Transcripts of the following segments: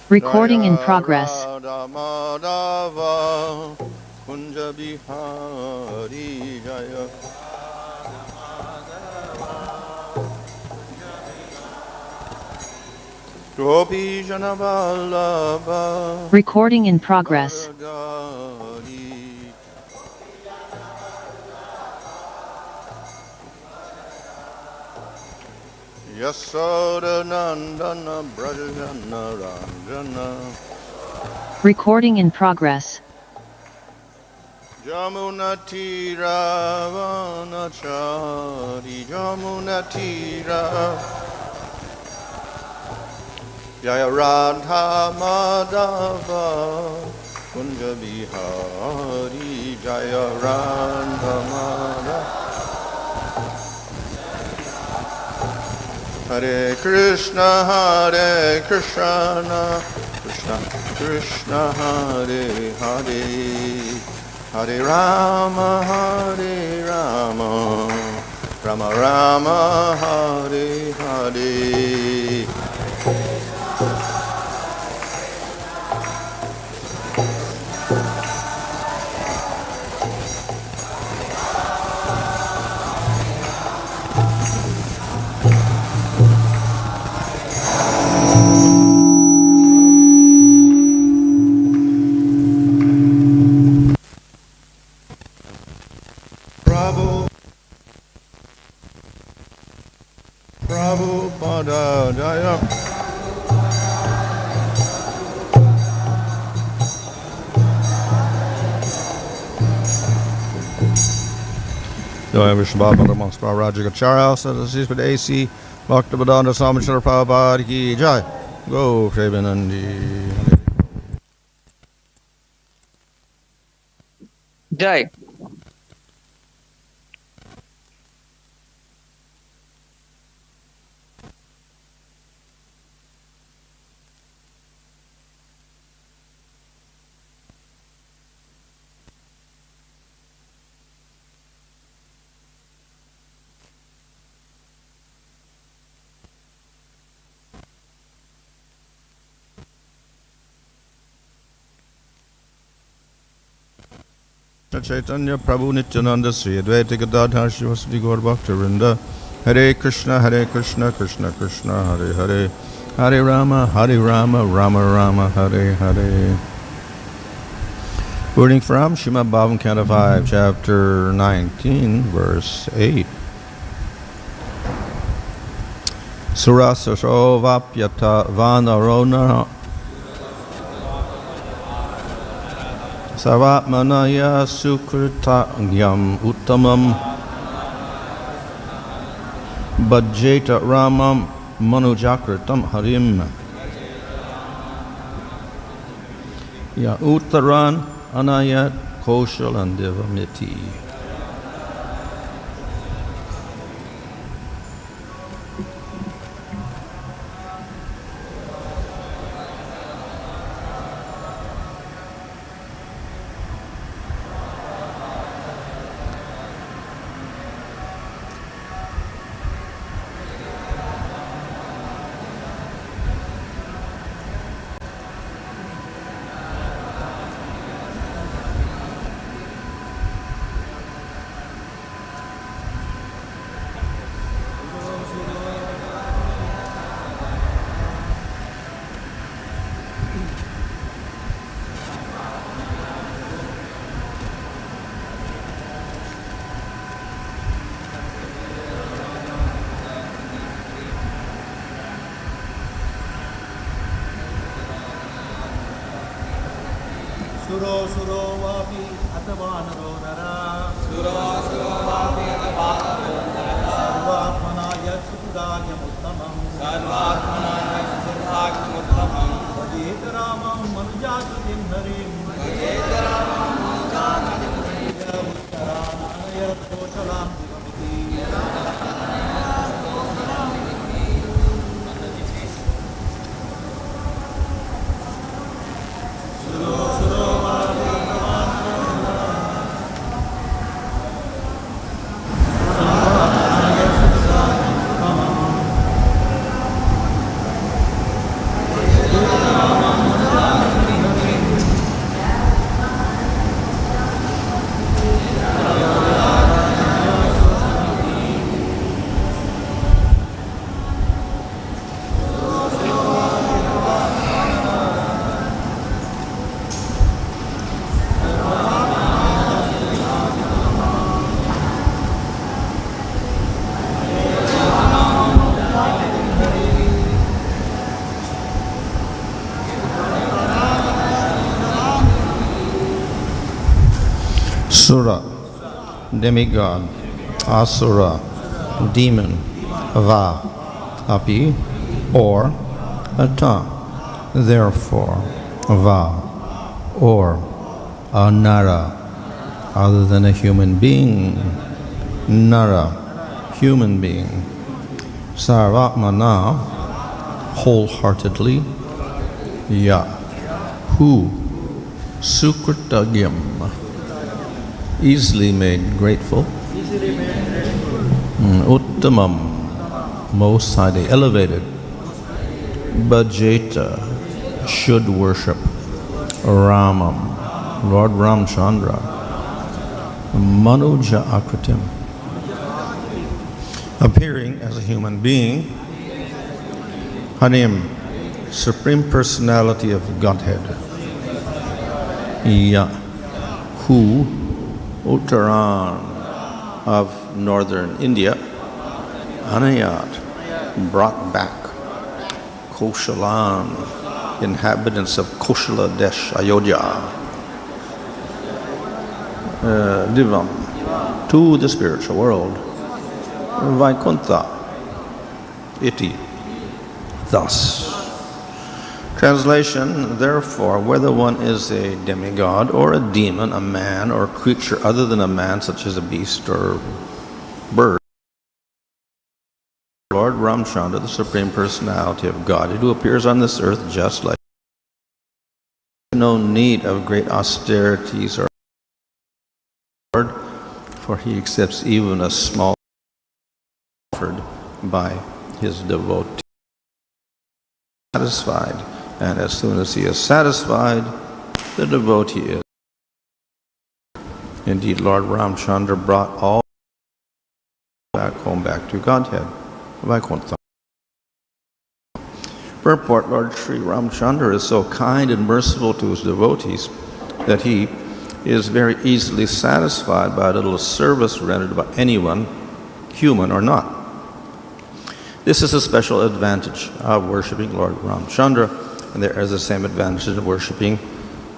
Recording in progress. Recording in progress. Recording in progress. Jaya Radha Madhava Kunja Bihari Jaya Radha Madhava Hare Krishna Krishna Krishna Hare Hare Hare Rama Rama Rama Hare Hare Prabhupada Jaya Jaya Vishvabhara amongst Rajagacharya Sadasys with AC Bhaktivedanta Swami Srila Prabhupada Ki Jai Go Premanandi Jai. Chaitanya Prabhu Nityananda Sri Advaita Gadadhar Shivasati Gaur Bhakta Hare Krishna Krishna Krishna Hare Hare Hare Rama Rama Rama Hare Hare. Reading from Srimad Bhagavatam Canto 5, Chapter 19, Verse 8. Suro vāpyata vānaro sarva-ātmanā sukṛtajñam uttamam bhajeta rāmam manujā-ākṛtim harim uttarān anayat kosalān divam. Suro vāpy atha vānaro suro vāpy atha vānaro sarvātmanā sukṛtajñam uttamam bhajeta rāmaṁ manujā-ākṛtim harim uttarān anayat kosalān sura, demigod, asuraḥ, demon, vāpy, or atha. Therefore, vā, or anaraḥ, other than a human being, naraḥ, human being, sarva-ātmanā, wholeheartedly, who, sukṛtajñam, easily made grateful, uttamam, most highly elevated, bhajeta, should worship, rāmam, Lord Rāmacandra, manuja-ākṛtim, appearing as a human being, harim, Supreme Personality of Godhead, who, uttarān, of northern India, anayat, brought back, kosalān, inhabitants of Kosala-deśa, Ayodhya, divam, to the spiritual world, vaikunṭha, iti, thus. Translation, therefore, whether one is a demigod or a demon, a man or a creature other than a man, such as a beast or bird, Lord Rāmacandra, the Supreme Personality of Godhead, who appears on this earth just like no need of great austerities or Lord, for he accepts even a small offered by his devotee. Satisfied, and as soon as he is satisfied, the devotee is. Indeed, Lord Rāmacandra brought all back home, back to Godhead. Purport, Lord Sri Rāmacandra is so kind and merciful to his devotees that he is very easily satisfied by a little service rendered by anyone, human or not. This is a special advantage of worshipping Lord Rāmacandra, and there is the same advantage of worshipping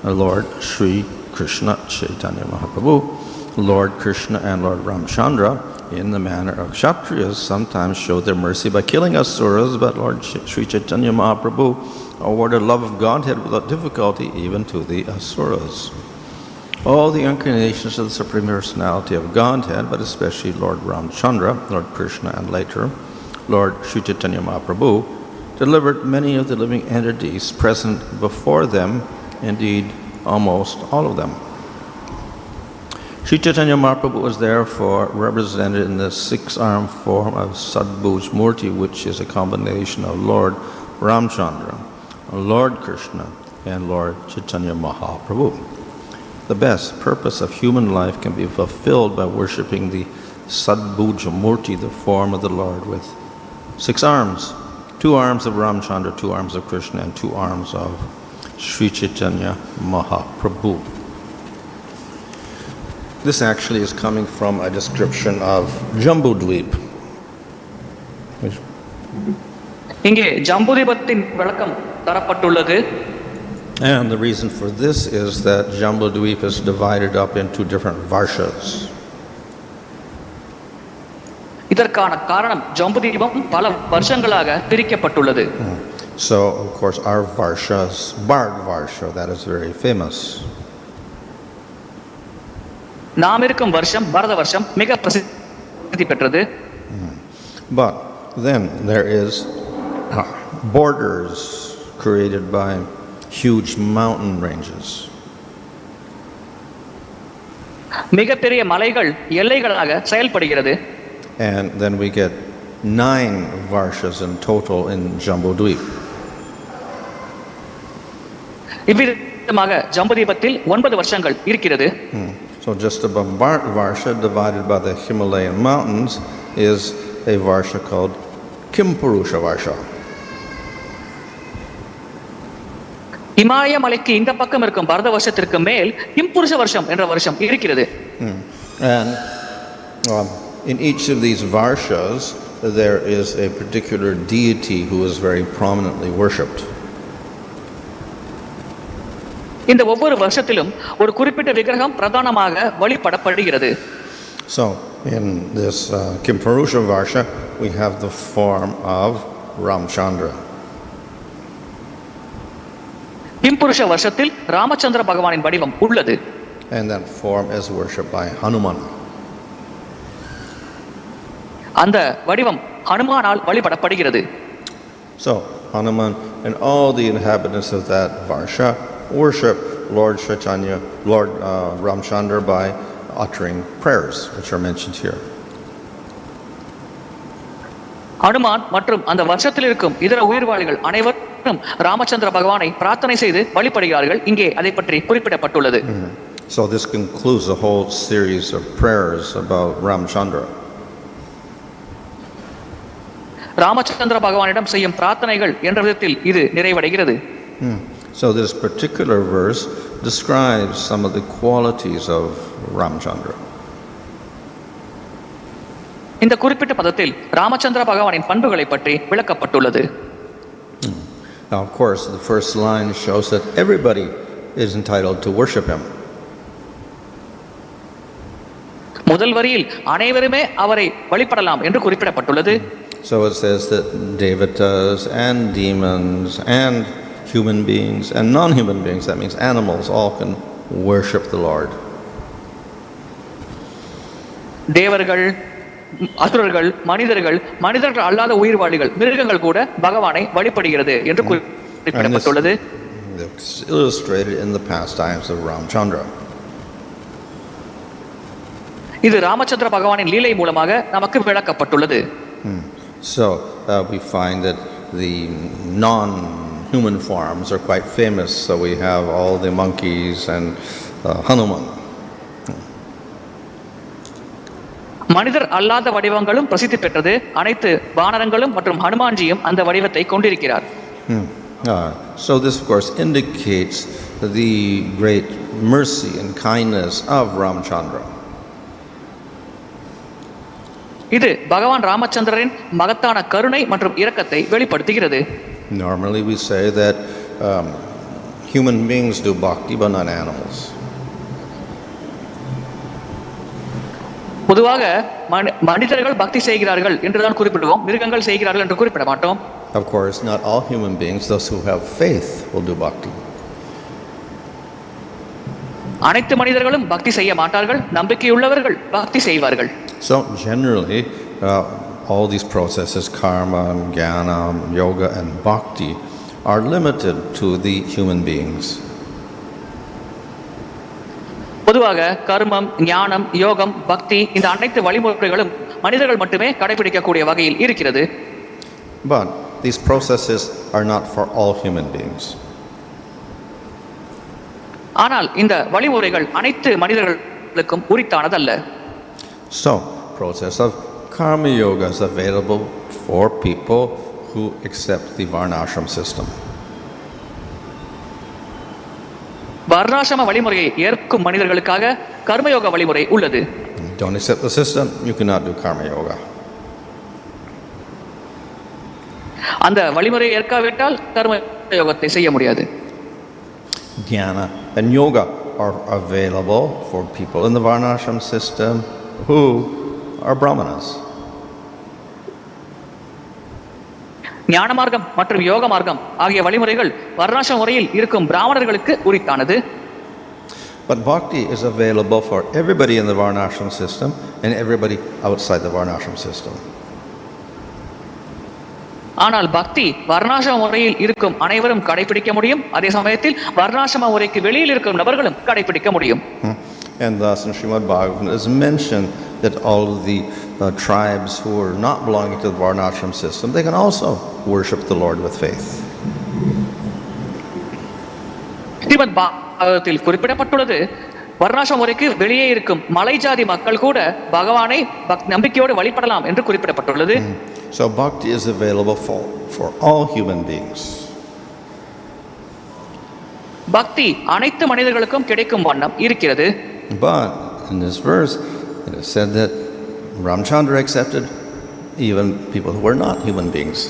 Lord Sri Krishna Chaitanya Mahaprabhu. Lord Krishna and Lord Rāmacandra, in the manner of Kshatriyas, sometimes show their mercy by killing asuras, but Lord Sri Chaitanya Mahaprabhu awarded love of Godhead without difficulty even to the asuras. All the incarnations of the Supreme Personality of Godhead, but especially Lord Rāmacandra, Lord Krishna, and later Lord Sri Chaitanya Mahaprabhu, delivered many of the living entities present before them, indeed almost all of them. Sri Chaitanya Mahaprabhu was therefore represented in the six-armed form of Sadbhuj Murti, which is a combination of Lord Rāmacandra, Lord Krishna, and Lord Chaitanya Mahaprabhu. The best purpose of human life can be fulfilled by worshipping the Sadbhuj Murti, the form of the Lord with six arms, 2 arms of Rāmacandra, 2 arms of Krishna, and 2 arms of Sri Chaitanya Mahaprabhu. This actually is coming from a description of Jambudvīp. இங்கே ஜம்புதீபத்தின் விளக்கம் தரப்பட்டுள்ளது. And the reason for this is that Jambudvīp is divided up into different varshas. இதற்கான காரணம் ஜம்புதீபம் பல வருஷங்களாக பிரிக்கப்பட்டுள்ளது. So, of course, our varshas, Bard Varsha, that is very famous. நாம் இருக்கும் வருஷம் பாரத வருஷம் மிக பிரசித்தி பெற்றது. But then there is borders created by huge mountain ranges. மிகப்பெரிய மலைகள் எல்லைகளாக செயல்படுகிறது. And then we get 9 varshas in total in Jambudvīp. இவ்விதமாக ஜம்புதீபத்தில் 9 வருஷங்கள் இருக்கிறது. So just above Varsha, divided by the Himalayan mountains, is a Varsha called Kimpurusha Varsha. இமாலய மலைக்கு இந்த பக்கம் இருக்கும் பாரத வருஷத்திற்கு மேல் கிம்புருஷ வருஷம் என்ற வருஷம் இருக்கிறது. And in each of these Varshas, there is a particular deity who is very prominently worshipped. இந்த ஒவ்வொரு வருஷத்திலும் ஒரு குறிப்பிட்ட விக்கிரகம் பிரதானமாக வழிபடப்படுகிறது. So, in this Kimpurusha Varsha, we have the form of Rāmacandra. கிம்புருஷ வருஷத்தில் ராமச்சந்திர பகவானின் வடிவம் உள்ளது. And that form is worshipped by Hanuman. அந்த வடிவம் ஹனுமானால் வழிபடப்படுகிறது. So, Hanuman and all the inhabitants of that Varsha worship Lord Chaitanya, Lord Rāmacandra by uttering prayers, which are mentioned here. Hanuman மற்றும் அந்த வருஷத்தில் இருக்கும் இதர உயிர்வாழிகள் அனைவரும் ராமச்சந்திர பகவானை பிரார்த்தனை செய்து வழிபடுகிறார்கள். இங்கே அதை பற்றி குறிப்பிடப்பட்டுள்ளது. So this concludes a whole series of prayers about Rāmacandra. Ramachandra பகவானிடம் செய்யும் பிரார்த்தனைகள் என்ற விதத்தில் இது நிறைவடைகிறது. So this particular verse describes some of the qualities of Rāmacandra. இந்த குறிப்பிட்ட பதத்தில் ராமச்சந்திர பகவானின் பண்புகளை பற்றி விளக்கப்பட்டுள்ளது. Now, of course, the first line shows that everybody is entitled to worship him. முதல் வரியில் அனைவருமே அவரை வழிபடலாம் என்று குறிப்பிடப்பட்டுள்ளது. So it says that devatas and demons and human beings and non-human beings, that means animals, all can worship the Lord. தேவர்கள், அசுரர்கள், மனிதர்கள் அல்லாத உயிர்வாழிகள், மிருகங்கள் கூட பகவானை வழிபடுகிறது என்று குறிப்பிடப்பட்டுள்ளது. It's illustrated in the pastimes of Rāmacandra. இது ராமச்சந்திர பகவானின் லீலை மூலமாக நமக்கு விளக்கப்பட்டுள்ளது. So we find that the non-human forms are quite famous. So we have all the monkeys and Hanuman. மனிதர் அல்லாத வடிவங்களும் பிரசித்தி பெற்றது. அனைத்து வானரங்களும் மற்றும் ஹனுமான்ஜியும் அந்த வடிவத்தை கொண்டிருக்கிறார். So this of course indicates the great mercy and kindness of Rāmacandra. இது பகவான் ராமச்சந்திரரின் மகத்தான கருணை மற்றும் இரக்கத்தை வெளிப்படுத்துகிறது. Normally we say that human beings do bhakti but not animals. பொதுவாக மனிதர்கள் பக்தி செய்கிறார்கள் என்றுதான் குறிப்பிடுவோம், மிருகங்கள் செய்கிறார்கள் என்று குறிப்பிட மாட்டோம். Of course, not all human beings, those who have faith, will do bhakti. அனைத்து மனிதர்களும் பக்தி செய்ய மாட்டார்கள், நம்பிக்கையுள்ளவர்கள் பக்தி செய்வார்கள். So generally, all these processes, karma, jnana, yoga and bhakti, are limited to the human beings. பொதுவாக கர்மம், ஞானம், யோகம், பக்தி இந்த அனைத்து வழிமுறைகளும் மனிதர்கள் மட்டுமே கடைபிடிக்கக்கூடிய வகையில் இருக்கிறது. But these processes are not for all human beings. ஆனால் இந்த வழிமுறைகள் அனைத்து மனிதர்களுக்கும் உரித்தானதல்ல. So, process of karma yoga is available for people who accept the varnashram system. வர்ணாசிரம வழிமுறையை ஏற்கும் மனிதர்களுக்காக கர்மயோக வழிமுறை உள்ளது. Don't accept the system, you cannot do karma yoga. அந்த வழிமுறையை ஏற்காவிட்டால் கர்ம யோகத்தை செய்ய முடியாது. Jnana and yoga are available for people in the varnashram system who are brahmanas. ஞான மார்க்கம் மற்றும் யோக மார்க்கம் ஆகிய வழிமுறைகள் வர்ணாசிரம முறையில் இருக்கும் பிராமணர்களுக்கு உரித்தானது. But bhakti is available for everybody in the varnashram system and everybody outside the varnashram system. ஆனால் பக்தி வர்ணாசிரம முறையில் இருக்கும் அனைவரும் கடைபிடிக்க முடியும். அதே சமயத்தில் வர்ணாசிரம முறைக்கு வெளியில் இருக்கும் நபர்களும் கடைபிடிக்க முடியும். And thus in Srimad Bhagavatam is mentioned that all of the tribes who are not belonging to the varnashram system, they can also worship the Lord with faith. Srimad பாகவதத்தில் குறிப்பிடப்பட்டுள்ளது, வர்ணாசிரம முறைக்கு வெளியே இருக்கும் மலை ஜாதி மக்கள் கூட பகவானை நம்பிக்கையோடு வழிபடலாம் என்று குறிப்பிடப்பட்டுள்ளது. So bhakti is available for all human beings. பக்தி அனைத்து மனிதர்களுக்கும் கிடைக்கும் வண்ணம் இருக்கிறது. But in this verse it is said that Rāmacandra accepted even people who were not human beings,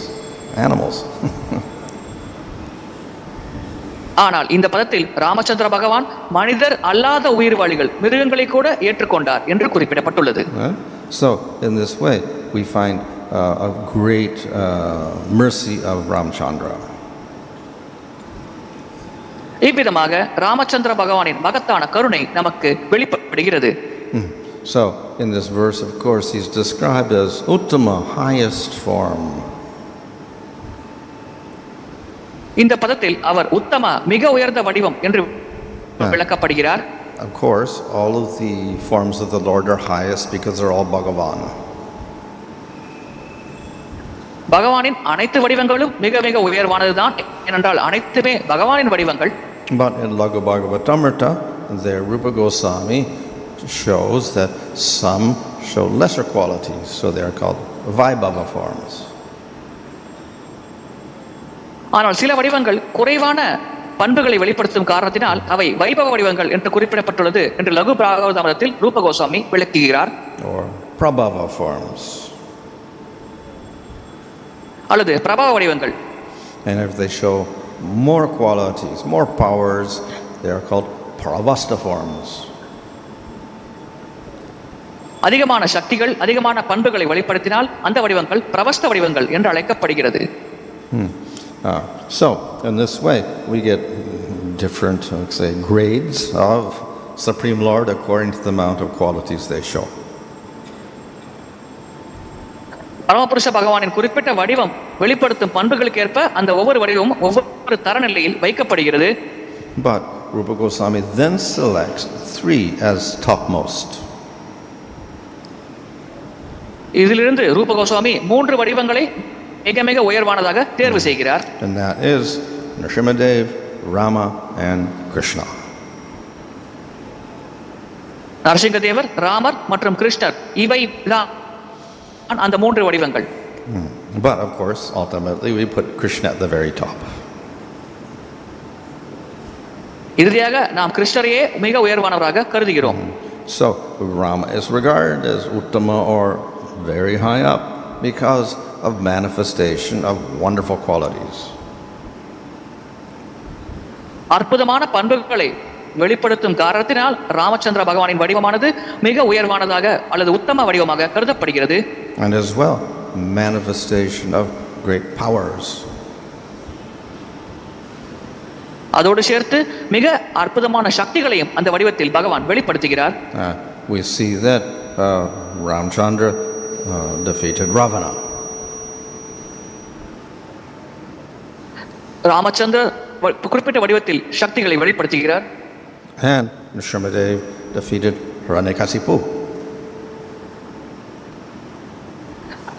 animals. ஆனால் இந்த பதத்தில் ராமச்சந்திர பகவான் மனிதர் அல்லாத உயிர்வாளிகள் மிருகங்களை கூட ஏற்றுக்கொண்டார் என்று குறிப்பிடப்பட்டுள்ளது. So in this way we find a great mercy of Rāmacandra. இவ்விதமாக ராமச்சந்திர பகவானின் மகத்தான கருணை நமக்கு வெளிப்படுகிறது. So in this verse, of course, he's described as uttama, highest form. இந்த பதத்தில் அவர் உத்தம மிக உயர்ந்த வடிவம் என்று விளக்கப்படுகிறார். Of course, all of the forms of the Lord are highest because they're all Bhagavan. பகவானின் அனைத்து வடிவங்களும் மிக மிக உயர்வானதுதான், ஏனென்றால் அனைத்துமே பகவானின் வடிவங்கள். But in Laghu Bhagavatamrita, there Rupa Goswami shows that some show lesser qualities, so they are called Vaibhava forms. ஆனால் சில வடிவங்கள் குறைவான பண்புகளை வெளிப்படுத்தும் காரணத்தினால் அவை வைபவ வடிவங்கள் என்று குறிப்பிடப்பட்டுள்ளது என்று லகு பாகவதாமிரத்தில் ரூப கோஸ்வாமி விளக்குகிறார். Or Prabhava forms. அல்லது பிரபாவ வடிவங்கள். And if they show more qualities, more powers, they are called Paravasta forms. அதிகமான சக்திகள் அதிகமான பண்புகளை வெளிப்படுத்தினால் அந்த வடிவங்கள் பிரவஸ்த வடிவங்கள் என்று அழைக்கப்படுகிறது. So in this way we get different, say, grades of Supreme Lord according to the amount of qualities they show. பரமபுருஷ பகவானின் குறிப்பிட்ட வடிவம் வெளிப்படுத்தும் பண்புகளுக்கு ஏற்ப அந்த ஒவ்வொரு வடிவமும் ஒவ்வொரு தரநிலையில் வைக்கப்படுகிறது. But Rupa Goswami then selects 3 as topmost. இதிலிருந்து ரூப கோஸ்வாமி 3 வடிவங்களை மிக மிக உயர்வானதாக தேர்வு செய்கிறார். And that is Nrsimhadev, Rama and Krishna. நரசிங்கதேவர், Ramar மற்றும் கிருஷ்ணர் இவை அந்த 3 வடிவங்கள். But of course ultimately we put Krishna at the very top. இறுதியாக நாம் கிருஷ்ணரையே மிக உயர்வானவராக கருதுகிறோம். So Rama is regarded as uttama or very high up because of manifestation of wonderful qualities. அற்புதமான பண்புகளை வெளிப்படுத்தும் காரணத்தினால் ராமச்சந்திர பகவானின் வடிவமானது மிக உயர்வானதாக அல்லது உத்தம வடிவமாக கருதப்படுகிறது. And as well manifestation of great powers. அதோடு சேர்த்து மிக அற்புதமான சக்திகளையும் அந்த வடிவத்தில் பகவான் வெளிப்படுத்துகிறார். We see that Rāmacandra defeated Ravana. ராமச்சந்திரர் குறிப்பிட்ட வடிவத்தில் சக்திகளை வெளிப்படுத்துகிறார். And Nrsimhadev defeated Hiranyakasipu.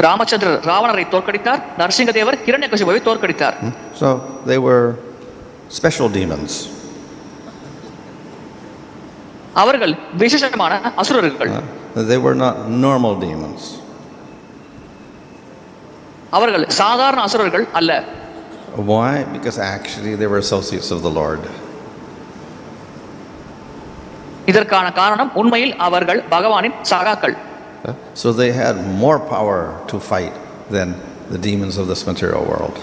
ராமச்சந்திரர் ராவணரை தோற்கடித்தார், நரசிங்கதேவர் ஹிரண்யகசிபுவை தோற்கடித்தார். So they were special demons. அவர்கள் விசேஷமான அசுரர்கள். They were not normal demons. அவர்கள் சாதாரண அசுரர்கள் அல்ல. Why? Because actually they were associates of the Lord. இதற்கான காரணம் உண்மையில் அவர்கள் பகவானின் சகாக்கள். So they had more power to fight than the demons of this material world.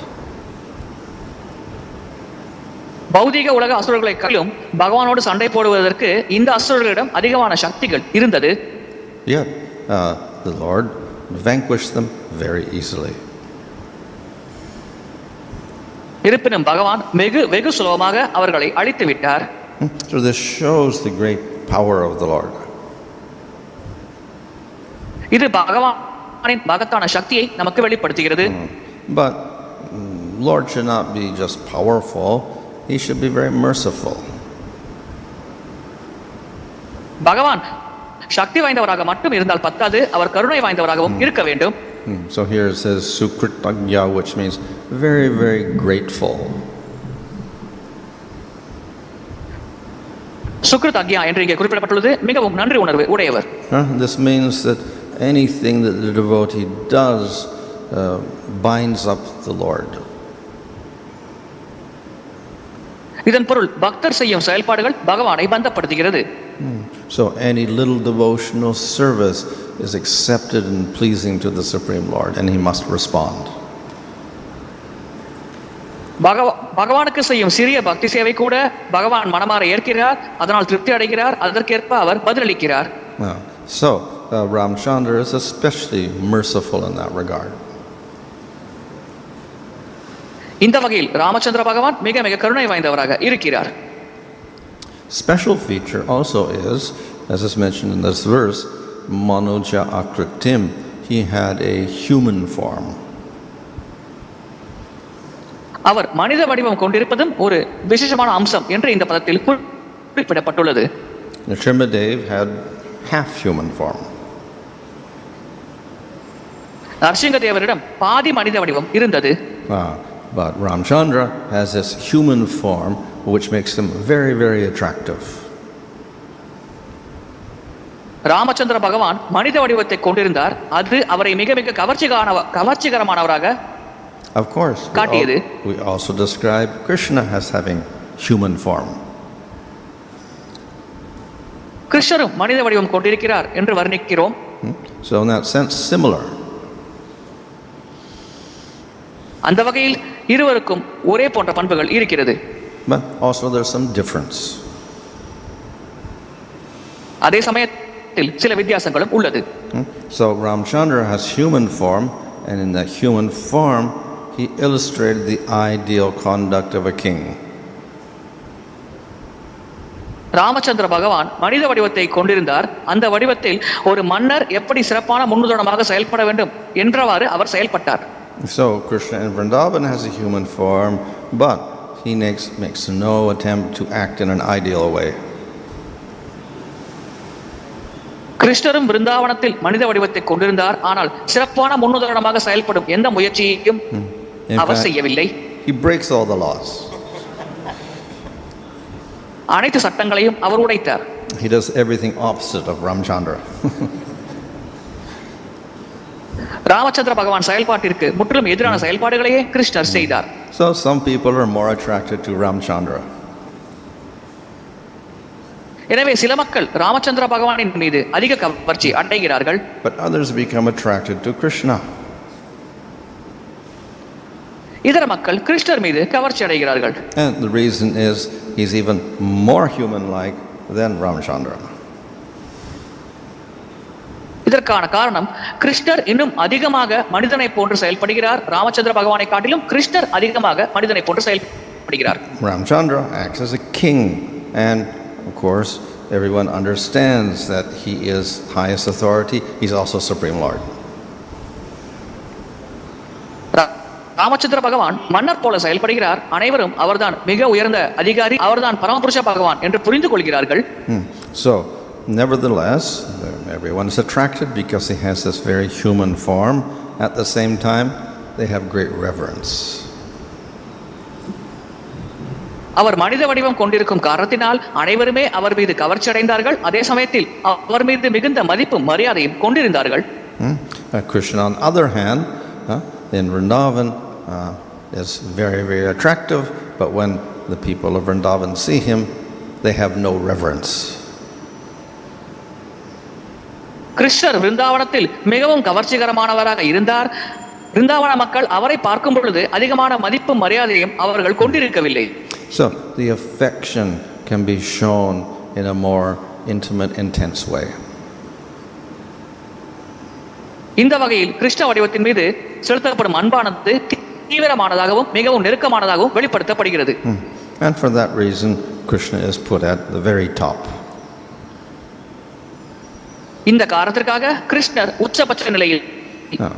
பௌதிக உலக அசுரர்களை காட்டிலும் பகவானோடு சண்டை போடுவதற்கு இந்த அசுரர்களிடம் அதிகமான சக்திகள் இருந்தது. Yet the Lord vanquished them very easily. இருப்பினும் பகவான் வெகு சுலபமாக அவர்களை அழித்து விட்டார். So this shows the great power of the Lord. இது பகவானின் மகத்தான சக்தியை நமக்கு வெளிப்படுத்துகிறது. But Lord should not be just powerful, he should be very merciful. பகவான் சக்தி வாய்ந்தவராக மட்டும் இருந்தால் பத்தாது, அவர் கருணை வாய்ந்தவராகவும் இருக்க வேண்டும். So here it says sukṛtajñam, which means very, very grateful. sukṛtajñam என்று இங்கே குறிப்பிடப்பட்டுள்ளது, மிகவும் நன்றி உணர்வு உடையவர். This means that anything that the devotee does binds up the Lord. இதன் பொருள் பக்தர் செய்யும் செயல்பாடுகள் பகவானை பந்தப்படுத்துகிறது. So any little devotional service is accepted and pleasing to the Supreme Lord, and he must respond. பகவானுக்கு செய்யும் சிறிய பக்தி சேவை கூட பகவான் மனமாற ஏற்கிறார், அதனால் திருப்தி அடைகிறார், அதற்கேற்ப அவர் பதிலளிக்கிறார். So Rāmacandra is especially merciful in that regard. இந்த வகையில் ராமச்சந்திர பகவான் மிக மிக கருணை வாய்ந்தவராக இருக்கிறார். Special feature also is, as is mentioned in this verse, manuja-ākṛtim. He had a human form. அவர் மனித வடிவம் கொண்டிருப்பதும் ஒரு விசேஷமான அம்சம் என்று இந்த பதத்தில் குறிப்பிடப்பட்டுள்ளது. Nrsimhadev had half human form. Narasinga தேவரிடம் பாதி மனித வடிவம் இருந்தது. But Rāmacandra has this human form which makes him very, very attractive. Ramachandra பகவான் மனித வடிவத்தை கொண்டிருந்தார், அது அவரை மிக மிக கவர்ச்சிகரமானவராக Of course, we also describe Krishna as having human form. கிருஷ்ணரும் மனித வடிவம் கொண்டிருக்கிறார் என்று வர்ணிக்கிறோம். So in that sense, similar. அந்த வகையில் இருவருக்கும் ஒரே போன்ற பண்புகள் இருக்கிறது. But also there's some difference. அதே சமயத்தில் சில வித்தியாசங்களும் உள்ளது. So Rāmacandra has human form, and in that human form he illustrated the ideal conduct of a king. Ramachandra பகவான் மனித வடிவத்தை கொண்டிருந்தார், அந்த வடிவத்தில் ஒரு மன்னர் எப்படி சிறப்பான முன்னுதாரணமாக செயல்பட வேண்டும் என்றவாறு அவர் செயல்பட்டார். So Krishna in Vrindavan has a human form, but he makes no attempt to act in an ideal way. கிருஷ்ணரும் பிருந்தாவனத்தில் மனித வடிவத்தை கொண்டிருந்தார், ஆனால் சிறப்பான முன்னுதாரணமாக செயல்படும் எந்த முயற்சியையும் அவர் செய்யவில்லை. He breaks all the laws. அனைத்து சட்டங்களையும் அவர் உடைத்தார். He does everything opposite of Rāmacandra. Ramachandra பகவான் செயல்பாட்டிற்கு முற்றிலும் எதிரான செயல்பாடுகளையே கிருஷ்ணர் செய்தார். So some people are more attracted to Rāmacandra. எனவே சில மக்கள் ராமச்சந்திர பகவானின் மீது அதிக கவர்ச்சி அடைகிறார்கள். But others become attracted to Krishna. இதர மக்கள் கிருஷ்ணர் மீது கவர்ச்சி அடைகிறார்கள். And the reason is he's even more human-like than Rāmacandra. இதற்கான காரணம் கிருஷ்ணர் இன்னும் அதிகமாக மனிதனை போன்று செயல்படுகிறார். ராமச்சந்திர பகவானை காட்டிலும் கிருஷ்ணர் அதிகமாக மனிதனை போன்று செயல்படுகிறார். Rāmacandra acts as a king, and of course everyone understands that he is highest authority. He's also Supreme Lord. Ramachandra பகவான் மன்னர் போல செயல்படுகிறார். அனைவரும் அவர்தான் மிக உயர்ந்த அதிகாரி, அவர்தான் பரமபுருஷ பகவான் என்று புரிந்து கொள்கிறார்கள். So nevertheless, everyone is attracted because he has this very human form. At the same time, they have great reverence. அவர் மனித வடிவம் கொண்டிருக்கும் காரணத்தினால் அனைவருமே அவர் மீது கவர்ச்சி அடைந்தார்கள். அதே சமயத்தில் அவர் மீது மிகுந்த மதிப்பும் மரியாதையும் கொண்டிருந்தார்கள். Krishna, on the other hand, in Vrindavan, is very, very attractive, but when the people of Vrindavan see him, they have no reverence. கிருஷ்ணர் விருந்தாவனத்தில் மிகவும் கவர்ச்சிகரமானவராக இருந்தார். விருந்தாவன மக்கள் அவரை பார்க்கும் பொழுது அதிகமான மதிப்பும் மரியாதையும் அவர்கள் கொண்டிருக்கவில்லை. So the affection can be shown in a more intimate, intense way. இந்த வகையில் கிருஷ்ண வடிவத்தின் மீது செலுத்தப்படும் அன்பானது தீவிரமானதாகவும் மிகவும் நெருக்கமானதாகவும் வெளிப்படுத்தப்படுகிறது. And for that reason, Krishna is put at the very top. இந்த காரணத்திற்காக கிருஷ்ணர் உச்சபட்ச நிலையில்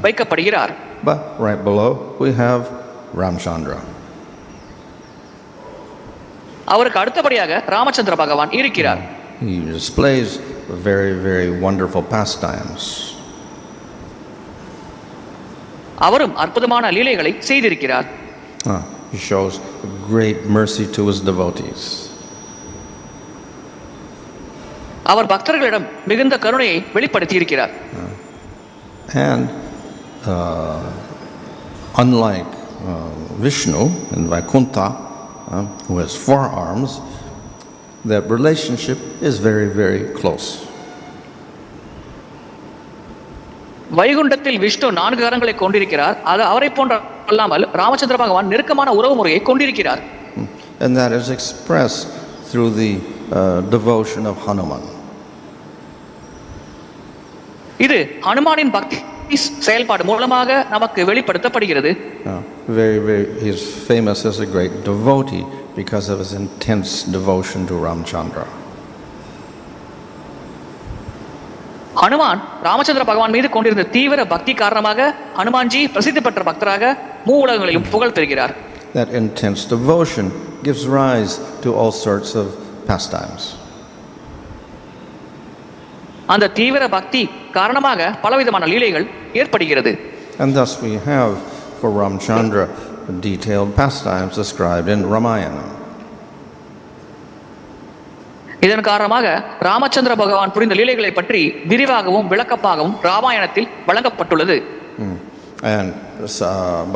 வைக்கப்படுகிறார். But right below we have Rāmacandra. அவருக்கு அடுத்தபடியாக ராமச்சந்திர பகவான் இருக்கிறார். He displays very, very wonderful pastimes. அவரும் அற்புதமான லீலைகளை செய்திருக்கிறார். He shows great mercy to his devotees. அவர் பக்தர்களிடம் மிகுந்த கருணையை வெளிப்படுத்தி இருக்கிறார். And unlike Vishnu in Vaikuntha, who has 4 arms, their relationship is very, very close. வைகுண்டத்தில் விஷ்ணு 4 கரங்களை கொண்டிருக்கிறார். அது அவரை போன்ற மட்டுமல்லாமல் ராமச்சந்திர பகவான் நெருக்கமான உறவு முறையை கொண்டிருக்கிறார். And that is expressed through the devotion of Hanuman. இது ஹனுமானின் பக்தி செயல்பாடு மூலமாக நமக்கு வெளிப்படுத்தப்படுகிறது. He is famous as a great devotee because of his intense devotion to Rāmacandra. Hanuman Ramachandra பகவான் மீது கொண்டிருந்த தீவிர பக்தி காரணமாக ஹனுமான்ஜி பிரசித்தி பெற்ற பக்தராக மூவுலகங்களிலும் புகழ் பெறுகிறார். That intense devotion gives rise to all sorts of pastimes. அந்த தீவிர பக்தி காரணமாக பலவிதமான லீலைகள் ஏற்படுகிறது. And thus we have for Rāmacandra detailed pastimes described in Ramayana. இதன் காரணமாக ராமச்சந்திர பகவான் புரிந்த லீலைகளை பற்றி விரிவாகவும் விளக்கமாகவும் ராமாயணத்தில் வழங்கப்பட்டுள்ளது. And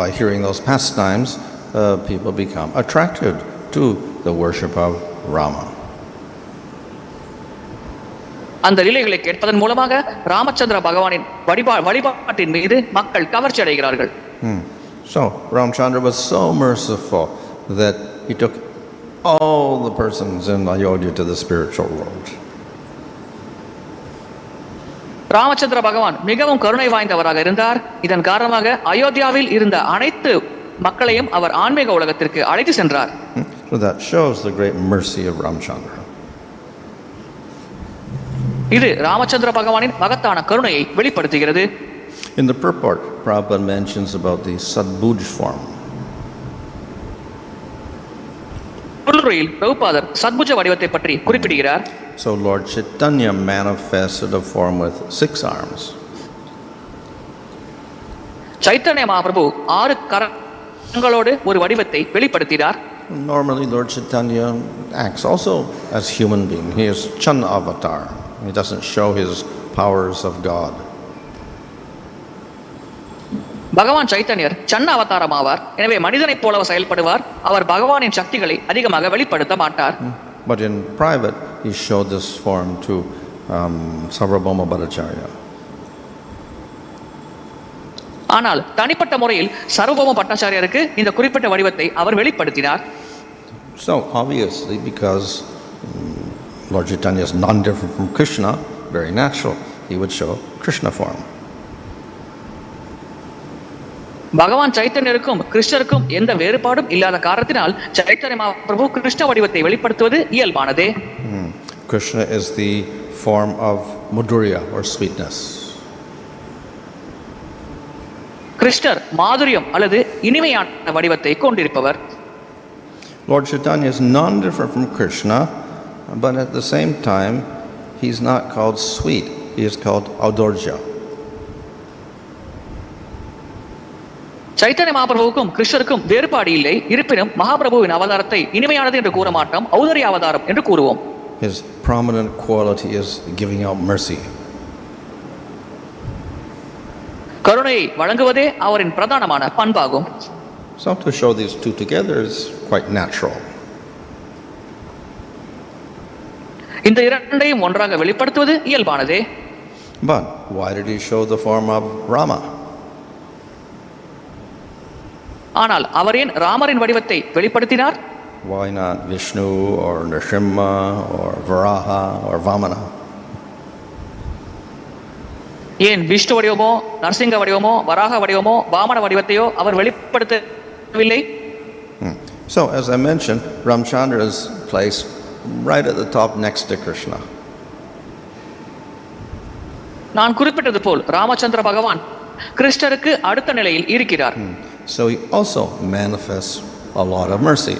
by hearing those pastimes, people become attracted to the worship of Rāma. அந்த லீலைகளை கேட்பதன் மூலமாக ராமச்சந்திர பகவானின் வழிபாட்டின் மீது மக்கள் கவர்ச்சி அடைகிறார்கள். So Rāmacandra was so merciful that he took all the persons in Ayodhya to the spiritual world. Ramachandra பகவான் மிகவும் கருணை வாய்ந்தவராக இருந்தார். இதன் காரணமாக அயோத்தியாவில் இருந்த அனைத்து மக்களையும் அவர் ஆன்மீக உலகத்திற்கு அழைத்து சென்றார். So that shows the great mercy of Rāmacandra. இது ராமச்சந்திர பகவானின் மகத்தான கருணையை வெளிப்படுத்துகிறது. In the purport, Prabhupada mentions about the sadbhuj form. உள்ளுரையில் பிரபுபாதர் சத்புஜ வடிவத்தை பற்றி குறிப்பிடுகிறார். So Lord Chaitanya manifested a form with 6 arms. Chaitanya Mahaprabhu 6 கரங்களோடு ஒரு வடிவத்தை வெளிப்படுத்தினார். Normally Lord Chaitanya acts also as human being. He is Chan avatar. He doesn't show his powers of God. பகவான் சைத்தன்யர் சன்ன அவதாரம் ஆவார். எனவே மனிதனைப் போல செயல்படுவார். அவர் பகவானின் சக்திகளை அதிகமாக வெளிப்படுத்த மாட்டார். But in private he showed this form to Sarvabhauma Bhattacharya. ஆனால் தனிப்பட்ட முறையில் சர்வபௌம பட்டாச்சாரியருக்கு இந்த குறிப்பிட்ட வடிவத்தை அவர் வெளிப்படுத்தினார். So obviously because Lord Chaitanya is non-different from Krishna, very natural, he would show Krishna form. பகவான் சைத்தன்யருக்கும் கிருஷ்ணருக்கும் எந்த வேறுபாடும் இல்லாத காரணத்தினால் சைத்தன்ய மகாபிரபு கிருஷ்ண வடிவத்தை வெளிப்படுத்துவது இயல்பானதே. Krishna is the form of madhurya or sweetness. கிருஷ்ணர் மாதுரியம் அல்லது இனிமையான வடிவத்தை கொண்டிருப்பவர். Lord Chaitanya is non-different from Krishna, but at the same time he is not called sweet, he is called audorja. Chaitanya மகாபிரபுவுக்கும் கிருஷ்ணருக்கும் வேறுபாடு இல்லை. இருப்பினும் மகாபிரபுவின் அவதாரத்தை இனிமையானது என்று கூற மாட்டோம், ஔதரிய அவதாரம் என்று கூறுவோம். His prominent quality is giving out mercy. கருணையை வழங்குவதே அவரின் பிரதானமான பண்பாகும். So to show these two together is quite natural. இந்த இரண்டையும் ஒன்றாக வெளிப்படுத்துவது இயல்பானதே. But why did he show the form of Rāma? ஆனால் அவர் ஏன் ராமரின் வடிவத்தை வெளிப்படுத்தினார்? Why not Vishnu or Nrsimha or Varaha or Vamana? ஏன் விஷ்ணு வடிவமோ நரசிங்க வடிவமோ வராக வடிவமோ வாமன வடிவத்தையோ அவர் வெளிப்படுத்தவில்லை? So as I mentioned, Rāmacandra is placed right at the top next to Krishna. நான் குறிப்பிட்டது போல் ராமச்சந்திர பகவான் கிருஷ்ணருக்கு அடுத்த நிலையில் இருக்கிறார். So he also manifests a lot of mercy,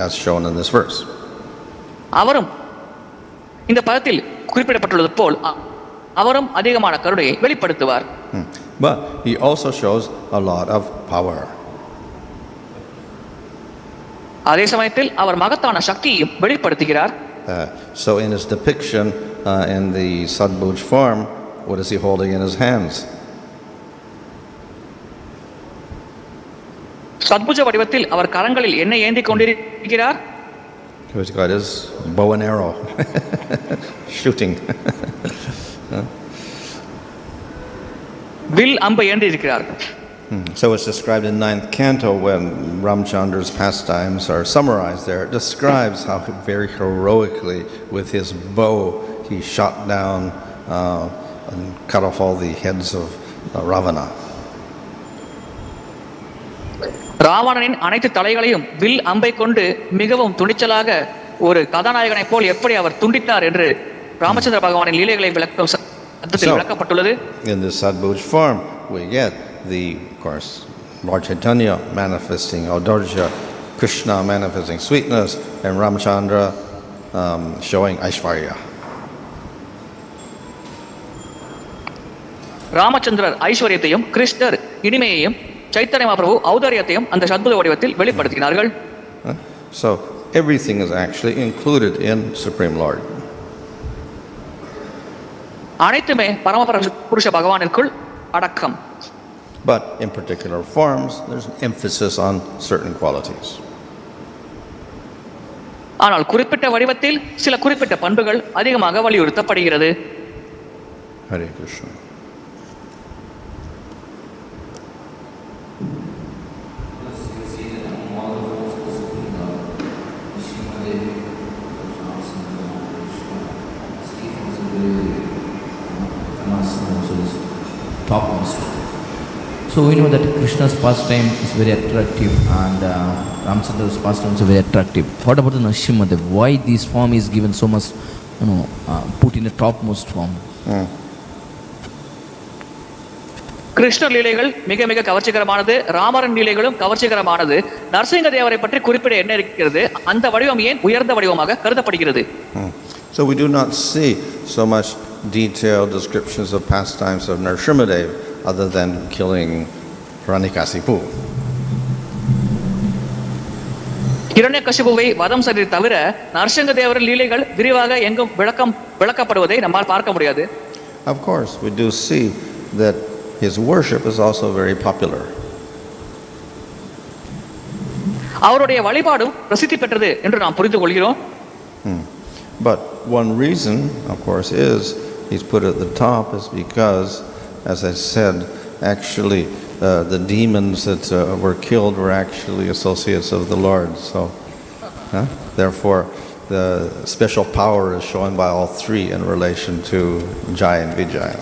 as shown in this verse. அவரும் இந்த பதத்தில் குறிப்பிடப்பட்டுள்ளது போல் அவரும் அதிகமான கருணையை வெளிப்படுத்துவார். But he also shows a lot of power. அதே சமயத்தில் அவர் மகத்தான சக்தியையும் வெளிப்படுத்துகிறார். So in his depiction in the sadbhuj form, what is he holding in his hands? சத்புஜ வடிவத்தில் அவர் கரங்களில் என்ன ஏந்தி கொண்டிருக்கிறார்? He's got his bow and arrow shooting. Will அம்பை ஏந்தி இருக்கிறார். So it's described in 9th canto when Rāmacandra's pastimes are summarized there. It describes how very heroically with his bow he shot down and cut off all the heads of Ravana. ராவணனின் அனைத்து தலைகளையும் will அம்பை கொண்டு மிகவும் துணிச்சலாக ஒரு கதாநாயகனை போல் எப்படி அவர் துண்டித்தார் என்று ராமச்சந்திர பகவானின் லீலைகளை விளக்கப்பட்டுள்ளது. In this Sadbhuj form we get the, of course, Lord Chaitanya manifesting Audharya, Krishna manifesting sweetness, and Rāmacandra showing Aishvarya. ராமச்சந்திரர் ஐஸ்வர்யத்தையும் கிருஷ்ணர் இனிமையையும் சைத்தன்ய மகாபிரபு ஔதாரியத்தையும் அந்த அற்புத வடிவத்தில் வெளிப்படுத்தினார்கள். So everything is actually included in Supreme Lord. அனைத்துமே பரமபுருஷ பகவானிற்குள் அடக்கம். But in particular forms there's an emphasis on certain qualities. ஆனால் குறிப்பிட்ட வடிவத்தில் சில குறிப்பிட்ட பண்புகள் அதிகமாக வலியுறுத்தப்படுகிறது. Hare Krishna. Topmost. So we know that Krishna's pastime is very attractive and Ramachandra's pastime is very attractive. What about the Naraḥ? Why this form is given so much, put in a topmost form? கிருஷ்ணர் லீலைகள் மிக மிக கவர்ச்சிகரமானது, ராமரின் லீலைகளும் கவர்ச்சிகரமானது. நரசிங்க தேவரை பற்றி குறிப்பிட என்ன இருக்கிறது? அந்த வடிவம் ஏன் உயர்ந்த வடிவமாக கருதப்படுகிறது? So we do not see so much detailed descriptions of pastimes of Narasimhadev other than killing Hiranyakasipu. ஹிரண்யகசிபுவை வதம் செய்ததை தவிர நரசிங்க தேவரின் லீலைகள் விரிவாக எங்கும் விளக்கப்படுவதை நம்மால் பார்க்க முடியாது. Of course, we do see that his worship is also very popular. அவருடைய வழிபாடும் பிரசித்தி பெற்றது என்று நாம் புரிந்து கொள்கிறோம். But one reason, of course, is he's put at the top is because, as I said, actually the demons that were killed were actually associates of the Lord. So, therefore, the special power is shown by all three in relation to Jai and Vijay.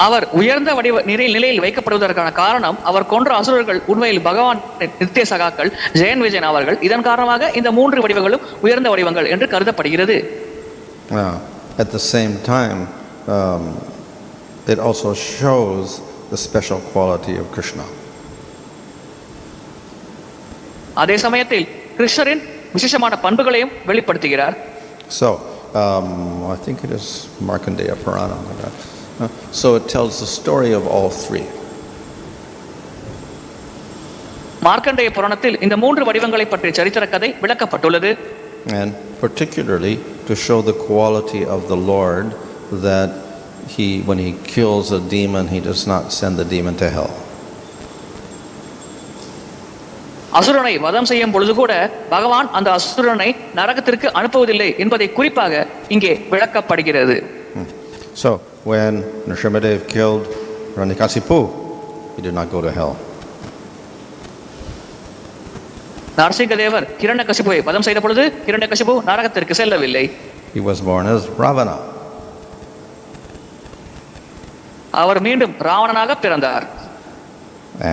அவர் உயர்ந்த வடிவ நிலையில் வைக்கப்படுவதற்கான காரணம் அவர் கொன்ற அசுரர்கள் உண்மையில் பகவான் நித்திய சகாக்கள் ஜெயன் விஜயன் அவர்கள். இதன் காரணமாக இந்த மூன்று வடிவங்களும் உயர்ந்த வடிவங்கள் என்று கருதப்படுகிறது. At the same time, it also shows the special quality of Krishna. அதே சமயத்தில் கிருஷ்ணரின் விசேஷமான பண்புகளையும் வெளிப்படுத்துகிறார். So, I think it is Markandeya Purana. So it tells the story of all three. Markandeya புராணத்தில் இந்த மூன்று வடிவங்களை பற்றிய சரித்திர கதை விளக்கப்பட்டுள்ளது. And particularly to show the quality of the Lord, that when he kills a demon, he does not send the demon to hell. அசுரனை வதம் செய்யும் பொழுது கூட பகவான் அந்த அசுரனை நரகத்திற்கு அனுப்புவதில்லை என்பதை குறிப்பாக இங்கே விளக்கப்படுகிறது. So when Narasimhadev killed Hiranyakasipu, he did not go to hell. Narasinga தேவர் ஹிரண்யகசிபுவை வதம் செய்த பொழுது ஹிரண்யகசிபு நரகத்திற்கு செல்லவில்லை. He was born as Ravana. அவர் மீண்டும் ராவணனாக பிறந்தார்.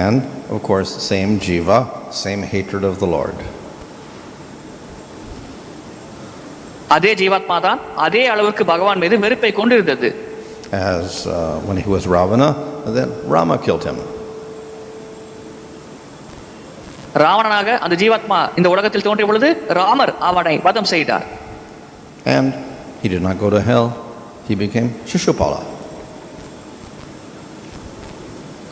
And of course, same jiva, same hatred of the Lord. அதே ஜீவாத்மா தான் அதே அளவுக்கு பகவான் மீது வெறுப்பை கொண்டிருந்தது. As when he was Ravana, then Rama killed him. ராவணனாக அந்த ஜீவாத்மா இந்த உலகத்தில் தோன்றிய பொழுது ராமர் அவனை வதம் செய்தார். And he did not go to hell. He became Shishupala.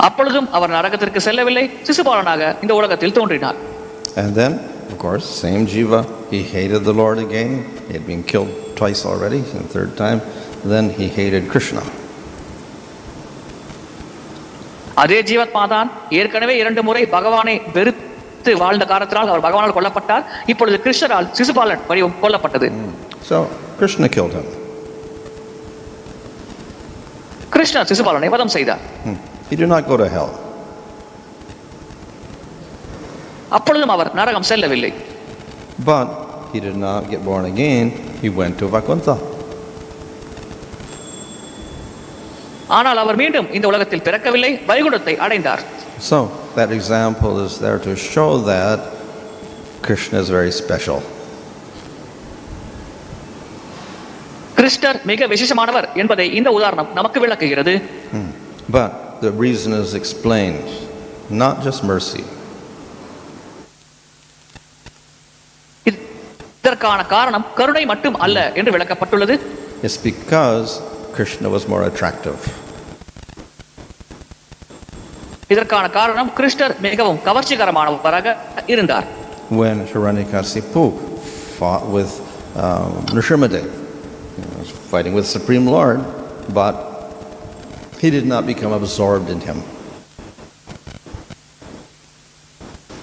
அப்பொழுதும் அவர் நரகத்திற்கு செல்லவில்லை, சிசுபாலனாக இந்த உலகத்தில் தோன்றினார். And then, of course, same jiva, he hated the Lord again. He had been killed twice already, and the third time, then he hated Krishna. அதே ஜீவாத்மா தான் ஏற்கனவே 2 முறை பகவானை வெறுத்து வாழ்ந்த காரணத்தினால் அவர் பகவானால் கொல்லப்பட்டார். இப்பொழுது கிருஷ்ணரால் சிசுபாலன் வடிவம் கொல்லப்பட்டது. So Krishna killed him. கிருஷ்ணர் சிசுபாலனை வதம் செய்தார். He did not go to hell. அப்பொழுதும் அவர் நரகம் செல்லவில்லை. But he did not get born again. He went to Vaikuntha. ஆனால் அவர் மீண்டும் இந்த உலகத்தில் பிறக்கவில்லை, வைகுண்டத்தை அடைந்தார். So that example is there to show that Krishna is very special. கிருஷ்ணர் மிக விசேஷமானவர் என்பதை இந்த உதாரணம் நமக்கு விளக்குகிறது. But the reason is explained, not just mercy. இதற்கான காரணம் கருணை மட்டும் அல்ல என்று விளக்கப்பட்டுள்ளது. It's because Krishna was more attractive. இதற்கான காரணம் கிருஷ்ணர் மிகவும் கவர்ச்சிகரமானவராக இருந்தார். When Hiranyakasipu fought with Nrsimhadev, he was fighting with Supreme Lord, but he did not become absorbed in him.